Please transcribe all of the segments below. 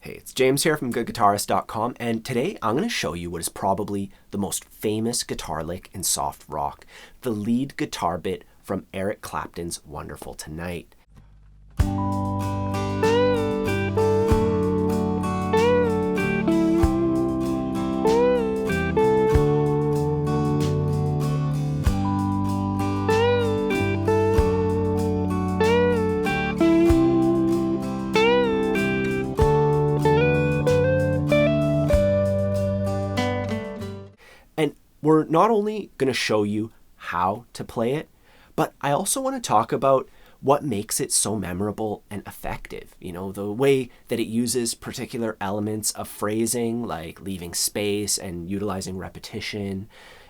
Hey, it's James here from goodguitarist.com, and today I'm going to show you what is probably the most famous guitar lick in soft rock, the lead guitar bit from Eric Clapton's Wonderful Tonight. And we're not only going to show you how to play it, but I also want to talk about what makes it so memorable and effective. You know, the way that it uses particular elements of phrasing, like leaving space and utilizing repetition,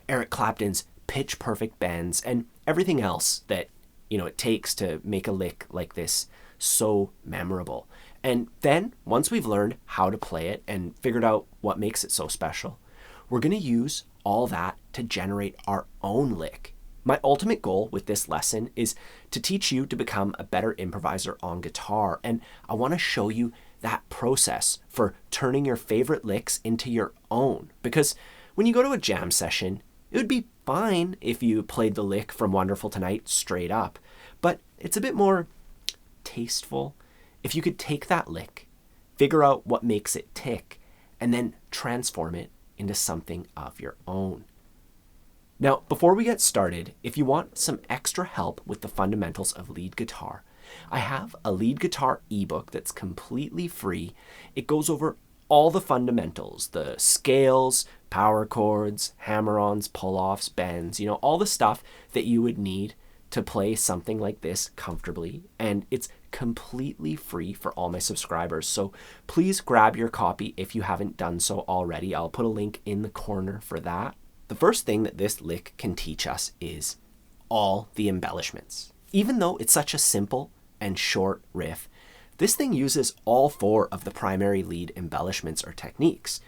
Eric Clapton's pitch perfect bends, and everything else that, you know, it takes to make a lick like this so memorable. And then once we've learned how to play it and figured out what makes it so special, we're going to use all that to generate our own lick. My ultimate goal with this lesson is to teach you to become a better improviser on guitar, and I want to show you that process for turning your favorite licks into your own. Because when you go to a jam session, it would be fine if you played the lick from Wonderful Tonight straight up, but it's a bit more tasteful if you could take that lick, figure out what makes it tick, and then transform it into something of your own. Now, before we get started, if you want some extra help with the fundamentals of lead guitar, I have a lead guitar ebook that's completely free. It goes over all the fundamentals, the scales, power chords, hammer-ons, pull-offs, bends, you know, all the stuff that you would need to play something like this comfortably, and it's completely free for all my subscribers. So please grab your copy if you haven't done so already. I'll put a link in the corner for that. The first thing that this lick can teach us is all the embellishments. Even though it's such a simple and short riff, this thing uses all four of the primary lead embellishments or techniques: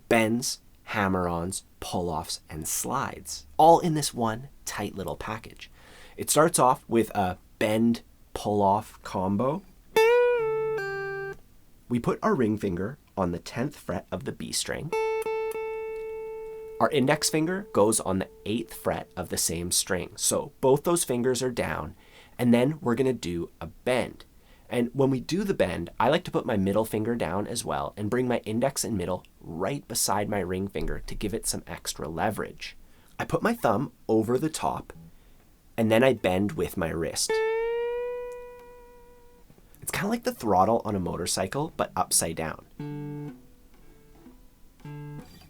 bends, hammer-ons, pull-offs, and slides, all in this one tight little package. It starts off with a bend pull-off combo. We put our ring finger on the 10th fret of the B string. Our index finger goes on the 8th fret of the same string. So both those fingers are down, and then we're going to do a bend. And when we do the bend, I like to put my middle finger down as well and bring my index and middle right beside my ring finger to give it some extra leverage. I put my thumb over the top, and then I bend with my wrist. It's kind of like the throttle on a motorcycle, but upside down.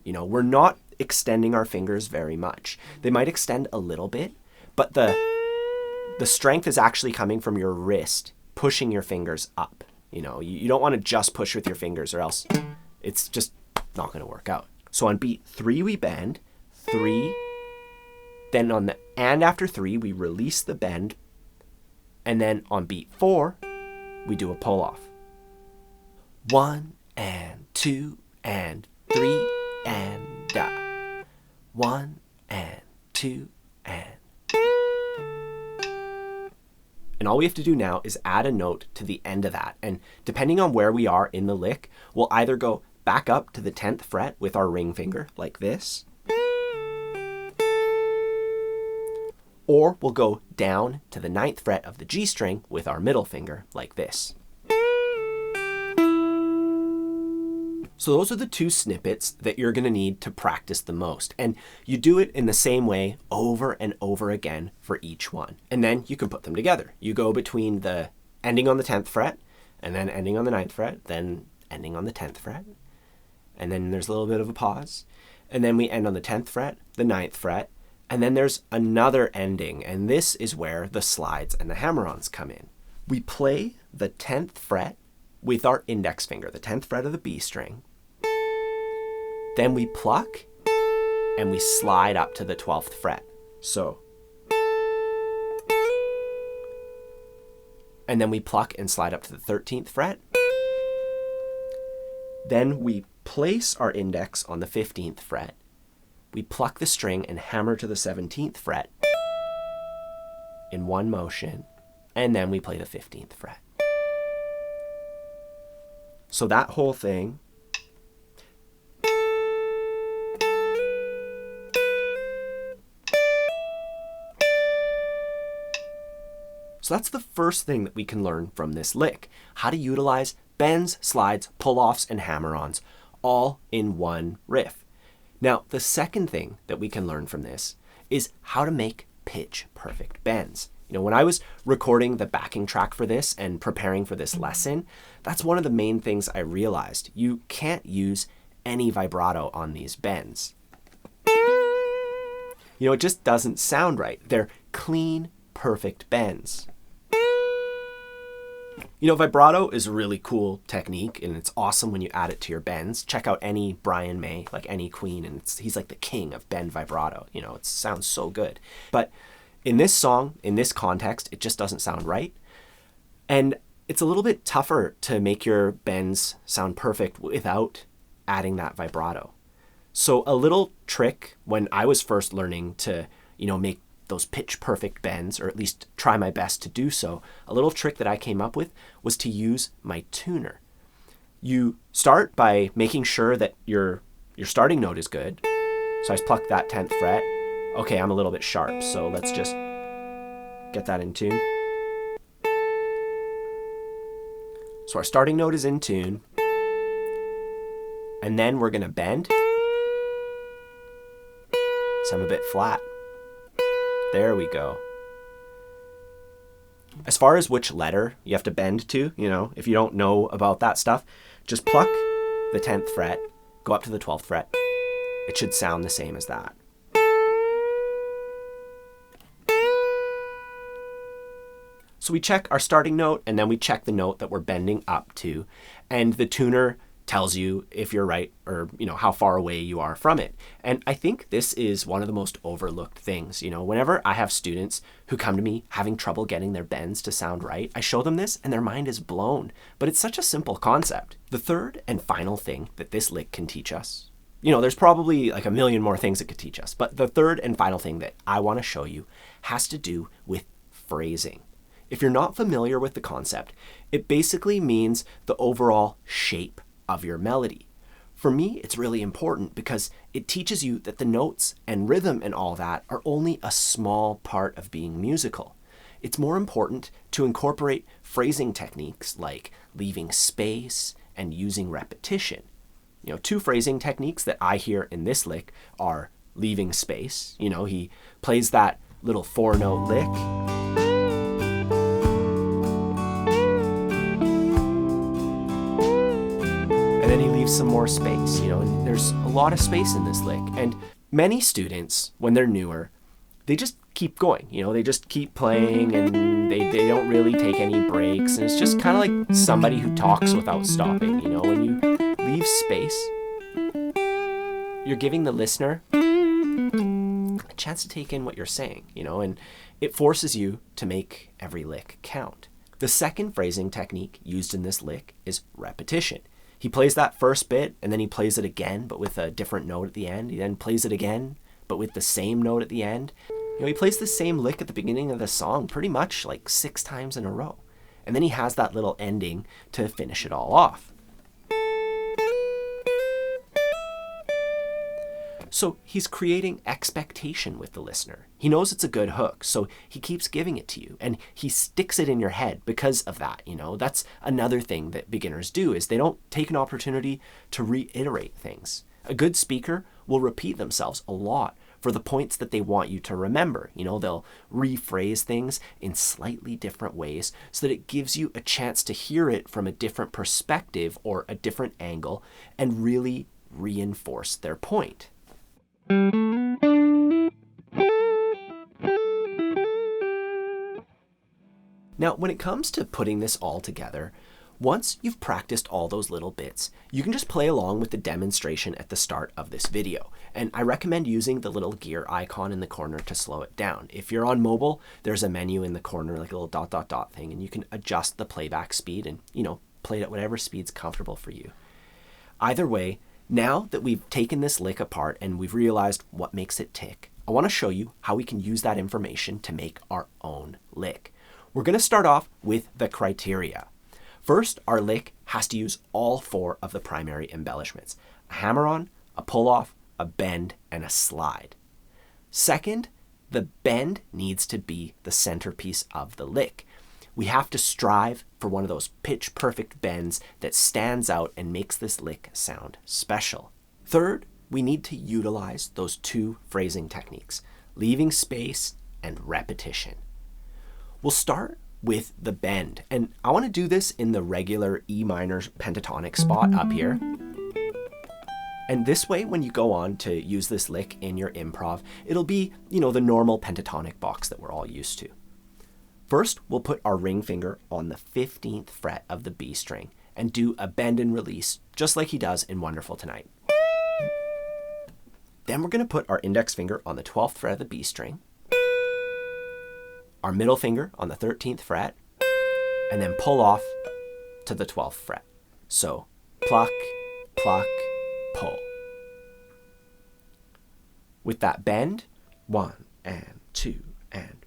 You know, we're not extending our fingers very much. They might extend a little bit, but the strength is actually coming from your wrist, pushing your fingers up. You know, you don't want to just push with your fingers or else it's just not going to work out. So on beat 3, we bend, 3, then on the and after 3, we release the bend, and then on beat 4, we do a pull-off. 1 and 2 and 3 and 1 and 2 and. And all we have to do now is add a note to the end of that. And depending on where we are in the lick, we'll either go back up to the 10th fret with our ring finger like this, or we'll go down to the 9th fret of the G string with our middle finger like this. So those are the two snippets that you're going to need to practice the most. And you do it in the same way over and over again for each one. And then you can put them together. You go between the ending on the 10th fret, and then ending on the 9th fret, then ending on the 10th fret. And then there's a little bit of a pause. And then we end on the 10th fret, the 9th fret, and then there's another ending. And this is where the slides and the hammer-ons come in. We play the 10th fret with our index finger, the 10th fret of the B string. Then we pluck and we slide up to the 12th fret. So, and then we pluck and slide up to the 13th fret. Then we place our index on the 15th fret. We pluck the string and hammer to the 17th fret in one motion, and then we play the 15th fret. So that whole thing. So that's the first thing that we can learn from this lick, how to utilize bends, slides, pull-offs, and hammer-ons all in one riff. Now, the second thing that we can learn from this is how to make pitch-perfect bends. When I was recording the backing track for this and preparing for this lesson, that's one of the main things I realized. You can't use any vibrato on these bends. It just doesn't sound right. They're clean, perfect bends. Vibrato is a really cool technique, and it's awesome when you add it to your bends. Check out any Brian May, like any Queen, and he's like the king of bend vibrato. It sounds so good. But in this song, in this context, it just doesn't sound right. And it's a little bit tougher to make your bends sound perfect without adding that vibrato. So a little trick when I was first learning to, make those pitch perfect bends, or at least try my best to do so, a little trick that I came up with was to use my tuner. You start by making sure that your starting note is good. So I just pluck that 10th fret. Okay, I'm a little bit sharp, so let's just get that in tune. So our starting note is in tune, and then we're gonna bend. So I'm a bit flat. There we go. As far as which letter you have to bend to, if you don't know about that stuff, just pluck the 10th fret, go up to the 12th fret. It should sound the same as that. So we check our starting note, and then we check the note that we're bending up to, and the tuner tells you if you're right or how far away you are from it. And I think this is one of the most overlooked things. Whenever I have students who come to me having trouble getting their bends to sound right, I show them this and their mind is blown. But it's such a simple concept. The third and final thing that this lick can teach us, there's probably like a million more things it could teach us, but the third and final thing that I want to show you has to do with phrasing. If you're not familiar with the concept, it basically means the overall shape of your melody. For me, it's really important because it teaches you that the notes and rhythm and all that are only a small part of being musical. It's more important to incorporate phrasing techniques like leaving space and using repetition. Two phrasing techniques that I hear in this lick are leaving space. He plays that little 4-note lick. And then he leaves some more space, and there's a lot of space in this lick. And many students, when they're newer, they just keep going, they just keep playing, and they don't really take any breaks. And it's just kind of like somebody who talks without stopping. When you leave space, you're giving the listener a chance to take in what you're saying, and it forces you to make every lick count. The second phrasing technique used in this lick is repetition. He plays that first bit, and then he plays it again, but with a different note at the end. He then plays it again, but with the same note at the end. He plays the same lick at the beginning of the song pretty much like 6 times in a row. And then he has that little ending to finish it all off. So he's creating expectation with the listener. He knows it's a good hook, so he keeps giving it to you, and he sticks it in your head because of that. That's another thing that beginners do, is they don't take an opportunity to reiterate things. A good speaker will repeat themselves a lot for the points that they want you to remember. They'll rephrase things in slightly different ways so that it gives you a chance to hear it from a different perspective or a different angle and really reinforce their point. Now, when it comes to putting this all together, once you've practiced all those little bits, you can just play along with the demonstration at the start of this video. And I recommend using the little gear icon in the corner to slow it down. If you're on mobile, there's a menu in the corner, like a little ... thing, and you can adjust the playback speed and, play it at whatever speed's comfortable for you. Either way, now that we've taken this lick apart and we've realized what makes it tick, I want to show you how we can use that information to make our own lick. We're going to start off with the criteria. First, our lick has to use all 4 of the primary embellishments: a hammer-on, a pull-off, a bend, and a slide. Second, the bend needs to be the centerpiece of the lick. We have to strive for one of those pitch-perfect bends that stands out and makes this lick sound special. Third, we need to utilize those 2 phrasing techniques: leaving space and repetition. We'll start with the bend, and I want to do this in the regular E minor pentatonic spot up here. And this way, when you go on to use this lick in your improv, it'll be, the normal pentatonic box that we're all used to. First, we'll put our ring finger on the 15th fret of the B string and do a bend and release, just like he does in Wonderful Tonight. Then we're going to put our index finger on the 12th fret of the B string, our middle finger on the 13th fret, and then pull off to the 12th fret. So pluck, pluck, pull. With that bend, 1 and 2 and.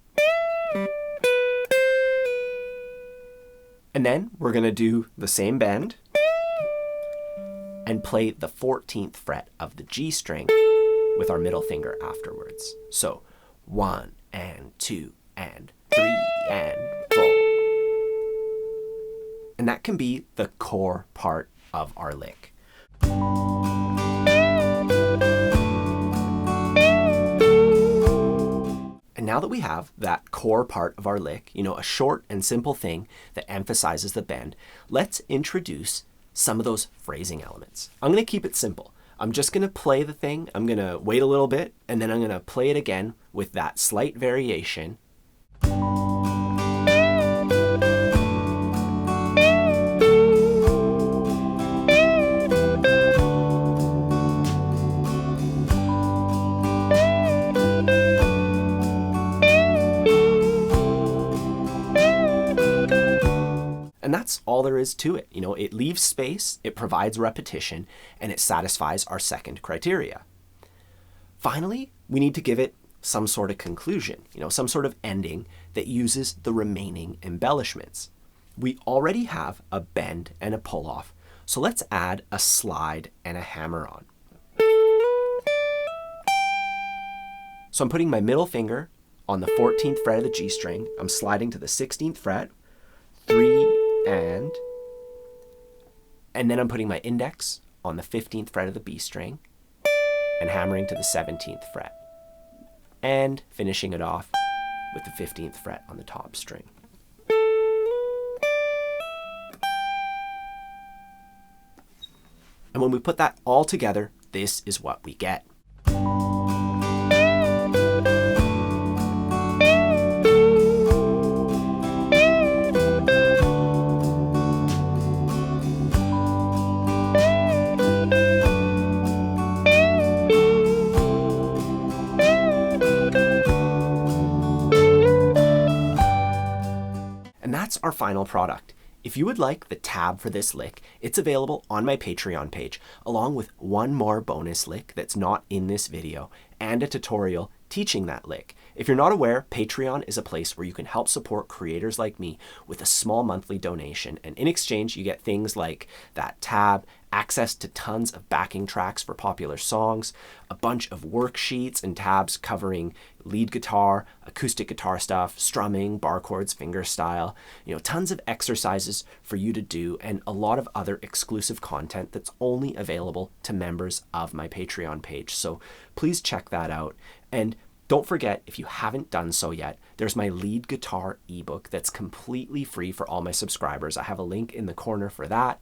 And then we're going to do the same bend and play the 14th fret of the G string with our middle finger afterwards. So 1 and 2 and 3 and 4. And that can be the core part of our lick. And now that we have that core part of our lick, a short and simple thing that emphasizes the bend, let's introduce some of those phrasing elements. I'm going to keep it simple. I'm just going to play the thing, I'm going to wait a little bit, and then I'm going to play it again with that slight variation. And that's all there is to it. It leaves space, it provides repetition, and it satisfies our second criteria. Finally, we need to give it some sort of conclusion, some sort of ending that uses the remaining embellishments. We already have a bend and a pull-off, so let's add a slide and a hammer-on. So I'm putting my middle finger on the 14th fret of the G string, I'm sliding to the 16th fret, 3 and then I'm putting my index on the 15th fret of the B string and hammering to the 17th fret and finishing it off with the 15th fret on the top string. And when we put that all together, this is what we get. That's our final product. If you would like the tab for this lick, it's available on my Patreon page, along with one more bonus lick that's not in this video and a tutorial teaching that lick. If you're not aware, Patreon is a place where you can help support creators like me with a small monthly donation, and in exchange you get things like that tab, access to tons of backing tracks for popular songs, a bunch of worksheets and tabs covering lead guitar, acoustic guitar stuff, strumming, bar chords, fingerstyle, tons of exercises for you to do, and a lot of other exclusive content that's only available to members of my Patreon page. So please check that out. And don't forget, if you haven't done so yet, there's my lead guitar ebook that's completely free for all my subscribers. I have a link in the corner for that.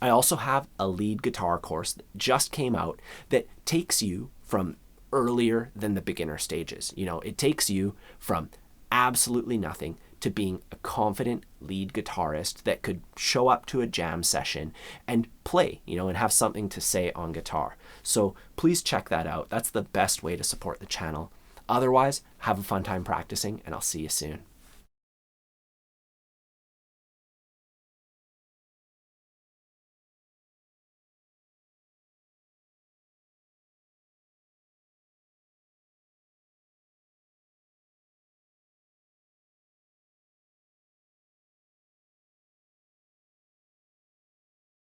I also have a lead guitar course that just came out that takes you from earlier than the beginner stages. It takes you from absolutely nothing to being a confident lead guitarist that could show up to a jam session and play, and have something to say on guitar. So please check that out. That's the best way to support the channel. Otherwise, have a fun time practicing, and I'll see you soon.